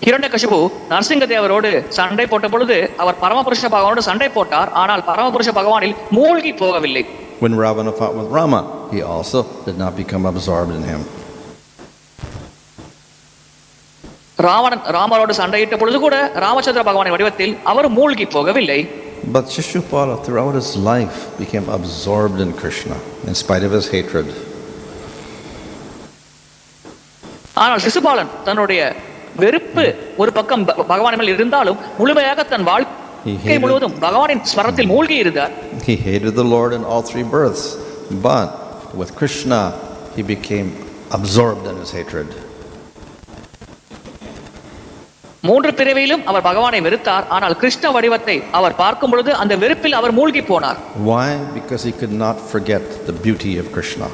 Hiranyakashipu நரசிங்கதேவரோடு சண்டை போட்ட பொழுது அவர் பரமபுருஷ பகவானோடு சண்டை போட்டார், ஆனால் பரமபுருஷ பகவானில் மூழ்கி போகவில்லை. When Ravana fought with Rāma, he also did not become absorbed in him. Ravanan ராமரோடு சண்டையிட்ட பொழுது கூட ராமச்சந்திர பகவானின் வடிவத்தில் அவர் மூழ்கி போகவில்லை. But Shishupala throughout his life became absorbed in Krishna in spite of his hatred. ஆனால் சிசுபாலன் தன்னுடைய வெறுப்பு ஒரு பக்கம் பகவான் மேல் இருந்தாலும் முழுமையாக தன் வாழ்க்கை முழுவதும் பகவானின் ஸ்மரணத்தில் மூழ்கி இருந்தார். He hated the Lord in all three births, but with Krishna he became absorbed in his hatred. மூன்று பிறவியிலும் அவர் பகவானை வெறுத்தார், ஆனால் கிருஷ்ண வடிவத்தை அவர் பார்க்கும் பொழுது அந்த வெறுப்பில் அவர் மூழ்கி போனார். Why? Because he could not forget the beauty of Krishna.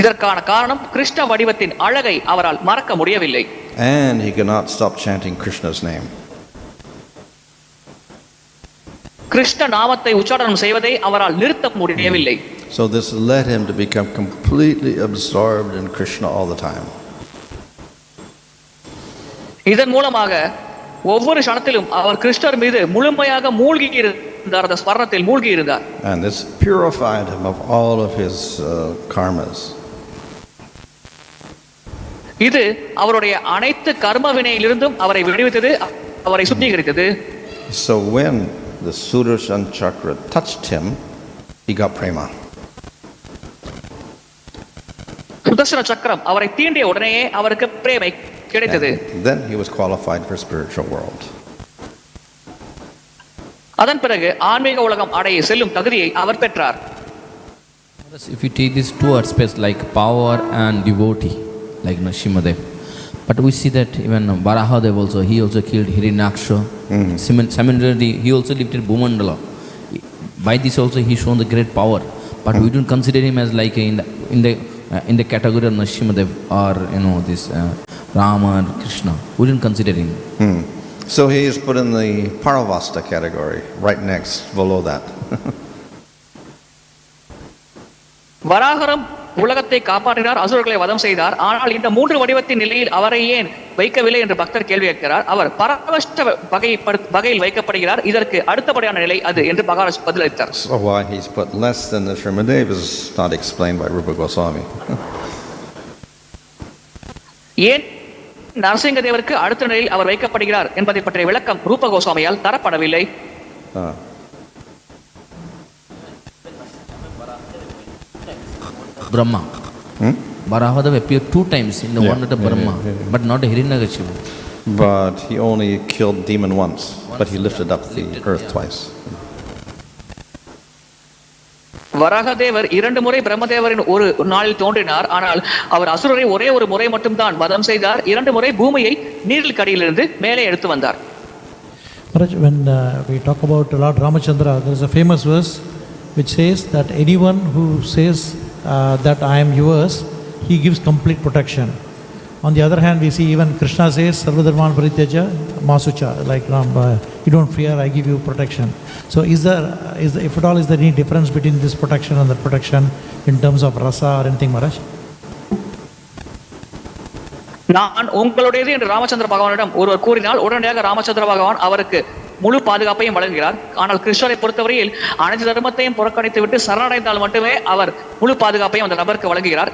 இதற்கான காரணம் கிருஷ்ண வடிவத்தின் அழகை அவரால் மறக்க முடியவில்லை. And he could not stop chanting Krishna's name. Krishna நாமத்தை உச்சாரணம் செய்வதை அவரால் நிறுத்த முடியவில்லை. So this led him to become completely absorbed in Krishna all the time. இதன் மூலமாக ஒவ்வொரு க்ஷணத்திலும் அவர் கிருஷ்ணர் மீது முழுமையாக மூழ்கி இருந்தார், அந்த ஸ்மரணத்தில் மூழ்கி இருந்தார். And this purified him of all of his karmas. இது அவருடைய அனைத்து கர்ம வினையிலிருந்தும் அவரை விடுவித்தது, அவரை சுத்திகரித்தது. So when the Sudarshan chakra touched him, he got prema. Sudarshana சக்கரம் அவரை தீண்டிய உடனேயே அவருக்கு பிரேமை கிடைத்தது. Then he was qualified for spiritual world. அதன் பிறகு ஆன்மீக உலகம் அடைய செல்லும் தகுதியை அவர் பெற்றார். If you take these two aspects like power and devotee, like Nrsimhadev, but we see that even Varahadev also, he also killed Hiranyaksha. Similarly, he also lifted Bhumandala. By this also he shown the great power, but we don't consider him as like in the category of Nrsimhadev or this Rāma and Krishna. We didn't consider him. So he is put in the Paravasta category, right next below that. வராகரம் உலகத்தை காப்பாற்றினார், அசுரர்களை வதம் செய்தார். ஆனால் இந்த மூன்று வடிவத்தின் நிலையில் அவரை ஏன் வைக்கவில்லை என்று பக்தர் கேள்வி கேட்கிறார். அவர் பரமஷ்ட வகையில் வைக்கப்படுகிறார், இதற்கு அடுத்தபடியான நிலை அது என்று மகாராஜ் பதிலளித்தார். So why he's put less than the Nrsimhadev is not explained by Rupa Goswami. ஏன் நரசிங்கதேவருக்கு அடுத்த நிலையில் அவர் வைக்கப்படுகிறார் என்பதை பற்றிய விளக்கம் ரூப கோஸ்வாமியால் தரப்படவில்லை. Brahma. Varahadev appeared 2 times in the one at the Brahma, but not a Hiranyakashipu. But he only killed demon once, but he lifted up the earth twice. Varahadevar 2 முறை பிரம்மதேவரின் ஒரு நாளில் தோன்றினார், ஆனால் அவர் அசுரரை ஒரே ஒரு முறை மட்டும்தான் வதம் செய்தார். 2 முறை பூமியை நீரில் கடியிலிருந்து மேலே எடுத்து வந்தார். When we talk about Lord Rāmacandra, there is a famous verse which says that anyone who says that I am yours, he gives complete protection. On the other hand, we see even Krishna says sarva-ātmanā parityaja masucha, like you don't fear, I give you protection. So is there, if at all, is there any difference between this protection and that protection in terms of rasa or anything, Maharaj? நான் உங்களுடையது என்று ராமச்சந்திர பகவானிடம் ஒருவர் கூறினால் உடனடியாக ராமச்சந்திர பகவான் அவருக்கு முழு பாதுகாப்பையும் வழங்குகிறார். ஆனால் கிருஷ்ணரை பொறுத்தவரையில் அனைத்து தர்மத்தையும் புறக்கணித்து விட்டு சரணடைந்தால் மட்டுமே அவர் முழு பாதுகாப்பையும் அந்த நபருக்கு வழங்குகிறார்.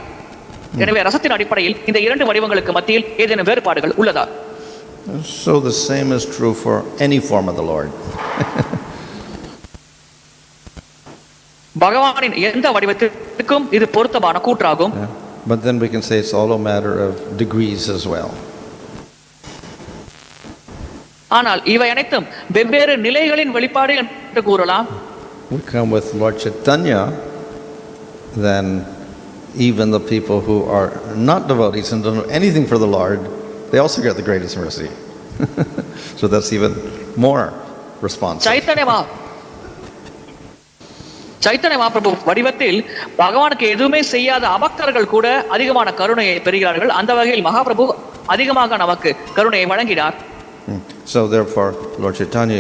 எனவே ரசத்தின் அடிப்படையில் இந்த இரண்டு வடிவங்களுக்கு மத்தியில் ஏதேனும் வேறுபாடுகள் உள்ளதா? So the same is true for any form of the Lord. பகவானின் எந்த வடிவத்திற்கும் இது பொருத்தமான கூற்றாகும். But then we can say it's all a matter of degrees as well. ஆனால் இவை அனைத்தும் வெவ்வேறு நிலைகளின் வெளிப்பாடு என்று கூறலாம். We come with Lord Chaitanya, then even the people who are not devotees and don't know anything for the Lord, they also get the greatest mercy. So that's even more responsive. Chaitanya Mahaprabhu வடிவத்தில் பகவானுக்கு எதுவுமே செய்யாத அபக்தர்கள் கூட அதிகமான கருணையை பெறுகிறார்கள். அந்த வகையில் மகாபிரபு அதிகமாக நமக்கு கருணையை வழங்கினார். So therefore, Lord Chaitanya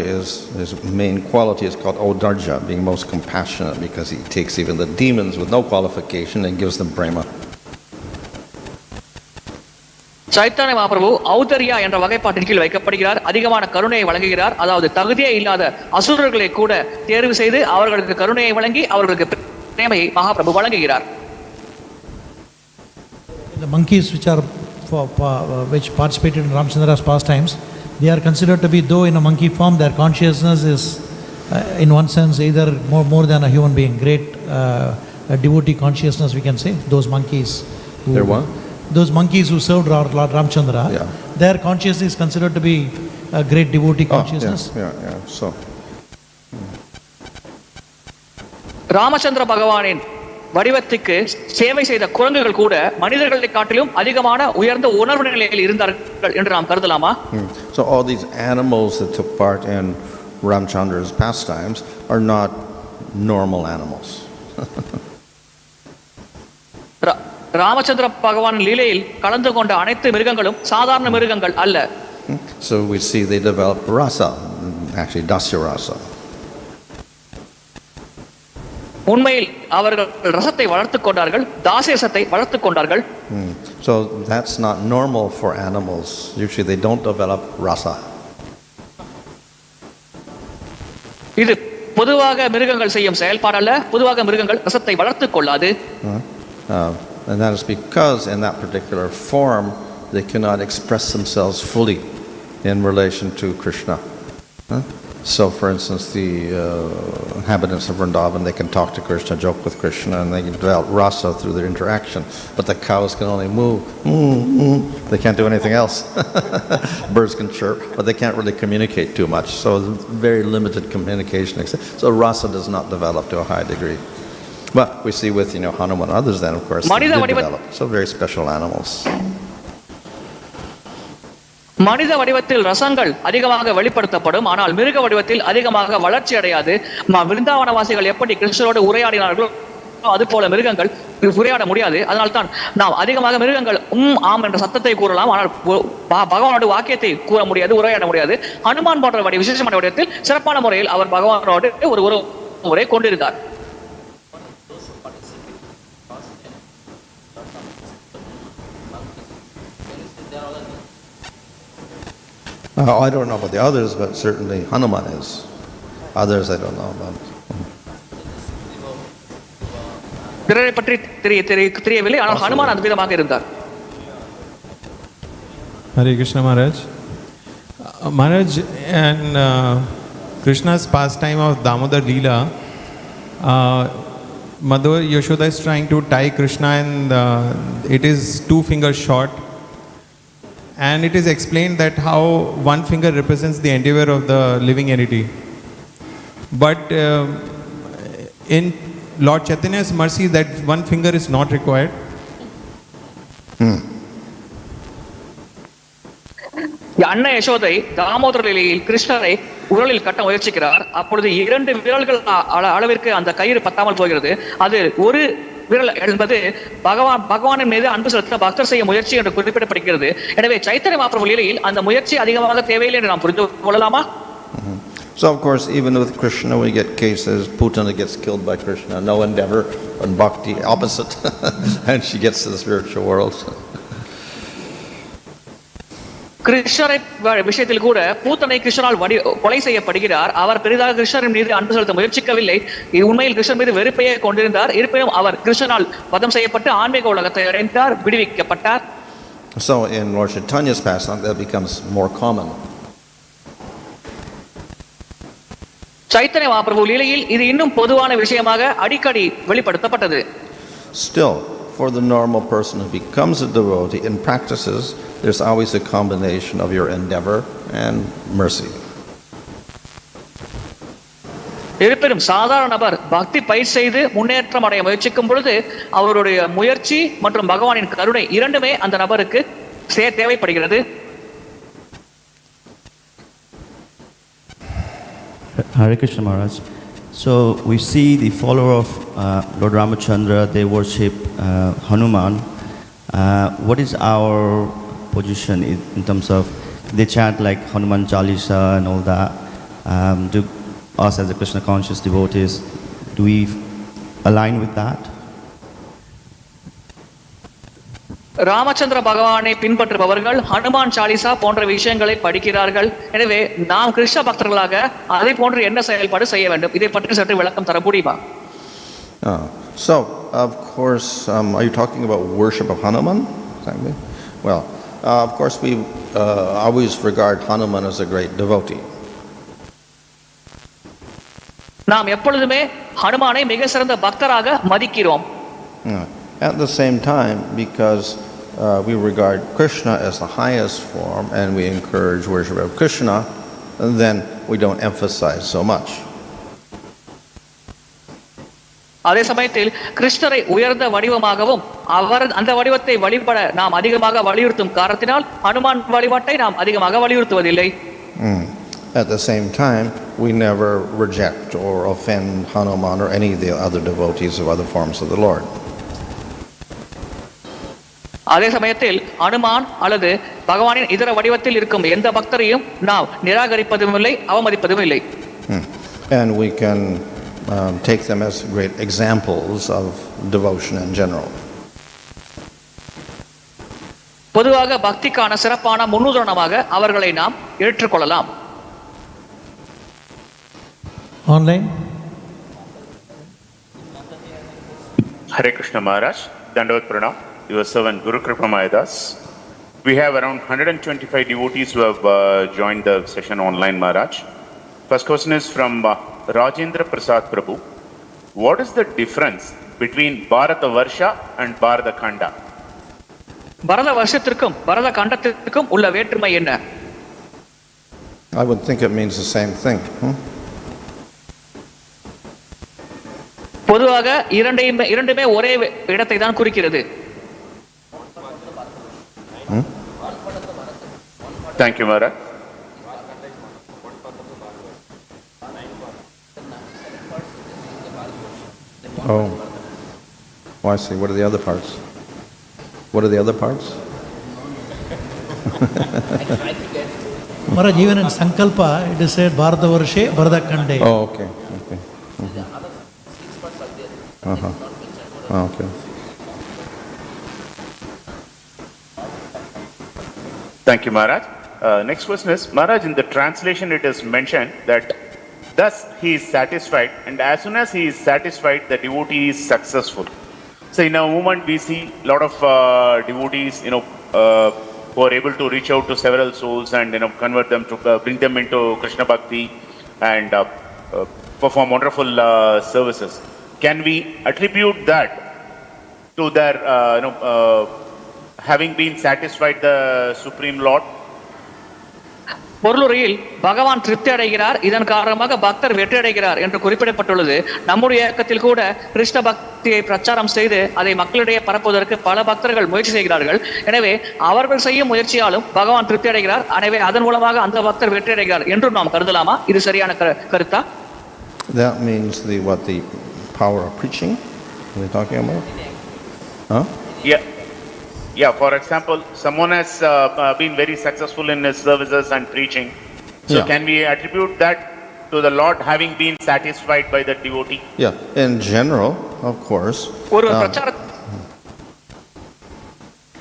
his main quality is called Audarja, being most compassionate, because he takes even the demons with no qualification and gives them prema. Chaitanya Mahaprabhu ஔதர்யா என்ற வகைப்பாட்டின் கீழ் வைக்கப்படுகிறார். அதிகமான கருணையை வழங்குகிறார். அதாவது தகுதியே இல்லாத அசுரர்களை கூட தேர்வு செய்து அவர்களுக்கு கருணையை வழங்கி அவர்களுக்கு பிரேமையை மகாபிரபு வழங்குகிறார். The monkeys which participated in Rāmacandra's pastimes, they are considered to be, though in a monkey form, their consciousness is in one sense either more than a human being, great devotee consciousness, we can say. Those monkeys They're what? Those monkeys who served Lord Rāmacandra, their consciousness is considered to be a great devotee consciousness. So Ramachandra பகவானின் வடிவத்துக்கு சேவை செய்த குரங்குகள் கூட மனிதர்களை காட்டிலும் அதிகமான உயர்ந்த உணர்வு நிலையில் இருந்தார்கள் என்று நாம் கருதலாமா? So all these animals that took part in Rāmachandra's pastimes are not normal animals. Ramachandra பகவான் லீலையில் கலந்து கொண்ட அனைத்து மிருகங்களும் சாதாரண மிருகங்கள் அல்ல. So we see they developed rasa, actually dasya rasa. உண்மையில் அவர்கள் ரசத்தை வளர்த்துக் கொண்டார்கள், தாசேசத்தை வளர்த்துக் கொண்டார்கள். So that's not normal for animals. Usually they don't develop rasa. இது பொதுவாக மிருகங்கள் செய்யும் செயல்பாடு அல்ல. பொதுவாக மிருகங்கள் ரசத்தை வளர்த்துக் கொள்ளாது. And that is because in that particular form they cannot express themselves fully in relation to Krishna. So for instance, the inhabitants of Vrindavan, they can talk to Krishna, joke with Krishna, and they can develop rasa through their interaction. But the cows can only move. They can't do anything else. Birds can chirp, but they can't really communicate too much. So very limited communication. So rasa does not develop to a high degree. But we see with Hanuman and others then, of course, they did develop. So very special animals. மனித வடிவத்தில் ரசங்கள் அதிகமாக வெளிப்படுத்தப்படும், ஆனால் மிருக வடிவத்தில் அதிகமாக வளர்ச்சி அடையாது. விருந்தாவனவாசிகள் எப்படி கிருஷ்ணரோடு உரையாடினார்களோ அதுபோல மிருகங்கள் உரையாட முடியாது. அதனால்தான் நாம் அதிகமாக மிருகங்கள் ஆம் என்ற சத்தத்தை கூறலாம், ஆனால் பகவானோட வாக்கியத்தை கூற முடியாது, உரையாட முடியாது. ஹனுமான் போன்ற விசேஷமான வடிவத்தில் சிறப்பான முறையில் அவர் பகவானோடு ஒரு உரை கொண்டிருந்தார். I don't know about the others, but certainly Hanuman is. Others I don't know about. பிறரை பற்றி தெரியவில்லை, ஆனால் ஹனுமான் அத்புதமாக இருந்தார். Hare Krishna Maharaj. Maharaj, and Krishna's pastime of Damodar Leela, Mother Yashoda is trying to tie Krishna and it is 2 fingers short. And it is explained that how one finger represents the endeavor of the living entity. But in Lord Chaitanya's mercy, that one finger is not required. அன்னை யசோதை தாமோதர லீலையில் கிருஷ்ணரை உரலில் கட்ட முயற்சிக்கிறார். அப்பொழுது 2 விரல்கள் அளவிற்கு அந்த கயிறு பத்தாமல் போகிறது. அது ஒரு விரல் என்பது பகவானின் மீது அன்பு செலுத்த பக்தர் செய்ய முயற்சி என்று குறிப்பிடப்படுகிறது. எனவே சைத்தன்ய மகாபிரபு லீலையில் அந்த முயற்சி அதிகமாக தேவையில்லை என்று நாம் புரிந்து கொள்ளலாமா? So of course, even with Krishna, we get cases. Putana gets killed by Krishna. No endeavor, and bhakti opposite, and she gets to the spiritual world. கிருஷ்ணரை விஷயத்தில் கூட பூத்தனை கிருஷ்ணரால் கொலை செய்யப்படுகிறார். அவர் பெரிதாக கிருஷ்ணரின் மீது அன்பு செலுத்த முயற்சிக்கவில்லை. உண்மையில் கிருஷ்ணர் மீது வெறுப்பையே கொண்டிருந்தார். இருப்பினும் அவர் கிருஷ்ணனால் வதம் செய்யப்பட்டு ஆன்மீக உலகத்தை அடைந்தார், விடுவிக்கப்பட்டார். So in Lord Chaitanya's pastime, that becomes more common. Chaitanya Mahaprabhu லீலையில் இது இன்னும் பொதுவான விஷயமாக அடிக்கடி வெளிப்படுத்தப்பட்டது. Still, for the normal person who becomes a devotee and practices, there's always a combination of your endeavor and mercy. இருப்பினும் சாதாரண நபர் பக்தி பயிர் செய்து முன்னேற்றம் அடைய முயற்சிக்கும் பொழுது அவருடைய முயற்சி மற்றும் பகவானின் கருணை இரண்டுமே அந்த நபருக்கு தேவைப்படுகிறது. Hare Krishna Maharaj. So we see the follower of Lord Rāmacandra, they worship Hanuman. What is our position in terms of they chant like Hanuman Chalisa and all that? Do us as a Krishna conscious devotees, do we align with that? Ramachandra பகவானை பின்பற்றுபவர்கள் ஹனுமான் சாலிசா போன்ற விஷயங்களை படிக்கிறார்கள். எனவே நாம் கிருஷ்ண பக்தர்களாக அதை போன்று என்ன செயல்பாடு செய்ய வேண்டும், இதை பற்றி சற்று விளக்கம் தர முடியுமா? So, of course, are you talking about worship of Hanuman? Exactly. Well, of course, we always regard Hanuman as a great devotee. நாம் எப்பொழுதுமே ஹனுமானை மிக சிறந்த பக்தராக மதிக்கிறோம். At the same time, because we regard Krishna as the highest form and we encourage worship of Krishna, then we don't emphasize so much. அதே சமயத்தில் கிருஷ்ணரை உயர்ந்த வடிவமாகவும் அவர் அந்த வடிவத்தை வழிபட நாம் அதிகமாக வலியுறுத்தும் காரணத்தினால் ஹனுமான் வழிபாட்டை நாம் அதிகமாக வலியுறுத்துவதில்லை. At the same time, we never reject or offend Hanuman or any of the other devotees of other forms of the Lord. அதே சமயத்தில் அனுமான் அல்லது பகவானின் இதர வடிவத்தில் இருக்கும் எந்த பக்தரையும் நாம் நிராகரிப்பதும் இல்லை, அவமதிப்பதும் இல்லை. And we can take them as great examples of devotion in general. பொதுவாக பக்திக்கான சிறப்பான முன்னுதாரணமாக அவர்களை நாம் ஏற்றுக்கொள்ளலாம். Online. Hare Krishna Maharaj, Dandavat Pranam, your servant Guru Kripa Mayadas. We have around 125 devotees who have joined the session online, Maharaj. First question is from Rajendra Prasad Prabhu. What is the difference between Bharata Varsha and Bharata Khanda? பரத வருஷத்திற்கும் பரத கண்டத்திற்கும் உள்ள வேற்றுமை என்ன? I would think it means the same thing. பொதுவாக இரண்டுமே ஒரே இடத்தை தான் குறிக்கிறது. Thank you, Maharaj. Oh, I see. What are the other parts? What are the other parts? Maharaj, even in Sankalpa, it is said Bharata Varshe, Bharata Khande. Oh, okay. Okay. Thank you, Maharaj. Next question is, Maharaj, in the translation it is mentioned that thus he is satisfied, and as soon as he is satisfied, the devotee is successful. So in a movement we see a lot of devotees, who are able to reach out to several souls and convert them to bring them into Krishna Bhakti and perform wonderful services. Can we attribute that to their having been satisfied the Supreme Lord? பொருளுரையில் பகவான் திருப்தி அடைகிறார், இதன் காரணமாக பக்தர் வெற்றி அடைகிறார் என்று குறிப்பிடப்பட்டுள்ளது. நம்முடைய இயக்கத்தில் கூட கிருஷ்ண பக்தியை பிரச்சாரம் செய்து அதை மக்களிடையே பரப்புவதற்கு பல பக்தர்கள் முயற்சி செய்கிறார்கள். எனவே அவர்கள் செய்யும் முயற்சியாலும் பகவான் திருப்தி அடைகிறார். எனவே அதன் மூலமாக அந்த பக்தர் வெற்றி அடைகிறார் என்றும் நாம் கருதலாமா? இது சரியான கருத்தா? That means the power of preaching? Are we talking about? Huh? Yeah, for example, someone has been very successful in his services and preaching. So can we attribute that to the Lord having been satisfied by the devotee? Yeah, in general, of course.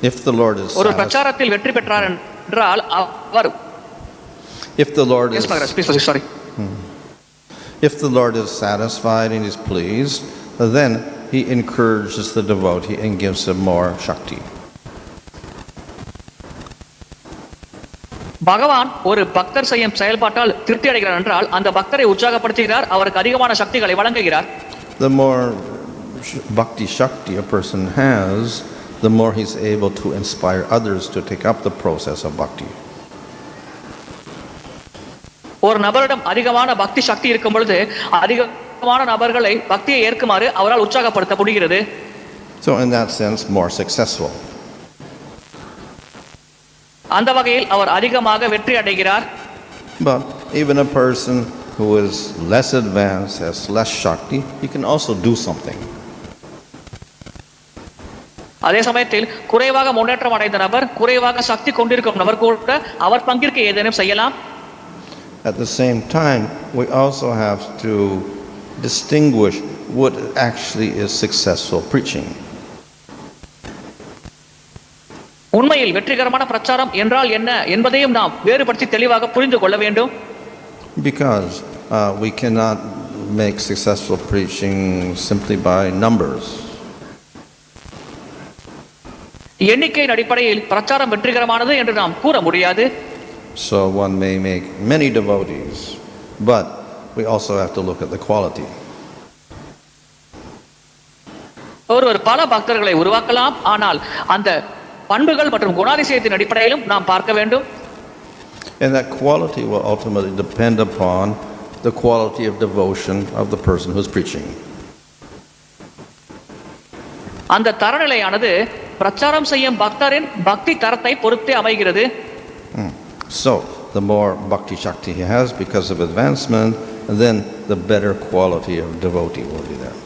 If the Lord is ஒரு பிரச்சாரத்தில் வெற்றி பெற்றார் என்றால் அவர் If the Lord Yes, is, Maharaj, please proceed, sorry. if the Lord is satisfied and is pleased, then he encourages the devotee and gives him more Shakti. பகவான் ஒரு பக்தர் செய்யும் செயல்பாட்டால் திருப்தி அடைகிறார் என்றால் அந்த பக்தரை உற்சாகப்படுத்துகிறார், அவருக்கு அதிகமான சக்திகளை வழங்குகிறார். The more Bhakti Shakti a person has, the more he's able to inspire others to take up the process of Bhakti. ஒரு நபரிடம் அதிகமான பக்தி சக்தி இருக்கும் பொழுது அதிகமான நபர்களை பக்தியை ஏற்குமாறு அவரால் உற்சாகப்படுத்த முடிகிறது. So in that sense, more successful. அந்த வகையில் அவர் அதிகமாக வெற்றி அடைகிறார். But even a person who is less advanced, has less Shakti, he can also do something. அதே சமயத்தில் குறைவாக முன்னேற்றம் அடைந்த நபர், குறைவாக சக்தி கொண்டிருக்கும் நபர் கூட அவர் பங்கிற்கு ஏதேனும் செய்யலாம். At the same time, we also have to distinguish what actually is successful preaching. உண்மையில் வெற்றிகரமான பிரச்சாரம் என்றால் என்ன என்பதையும் நாம் வேறுபடுத்தி தெளிவாக புரிந்து கொள்ள வேண்டும். Because we cannot make successful preaching simply by numbers. எண்ணிக்கையின் அடிப்படையில் பிரச்சாரம் வெற்றிகரமானது என்று நாம் கூற முடியாது. So one may make many devotees, but we also have to look at the quality. ஒருவர் பல பக்தர்களை உருவாக்கலாம், ஆனால் அந்த பண்புகள் மற்றும் குணாதிசயத்தின் அடிப்படையிலும் நாம் பார்க்க வேண்டும். And that quality will ultimately depend upon the quality of devotion of the person who's preaching. அந்த தரநிலையானது பிரச்சாரம் செய்யும் பக்தரின் பக்தி தரத்தை பொறுத்தே அமைகிறது. So the more Bhakti Shakti he has because of advancement, then the better quality of devotee will be there.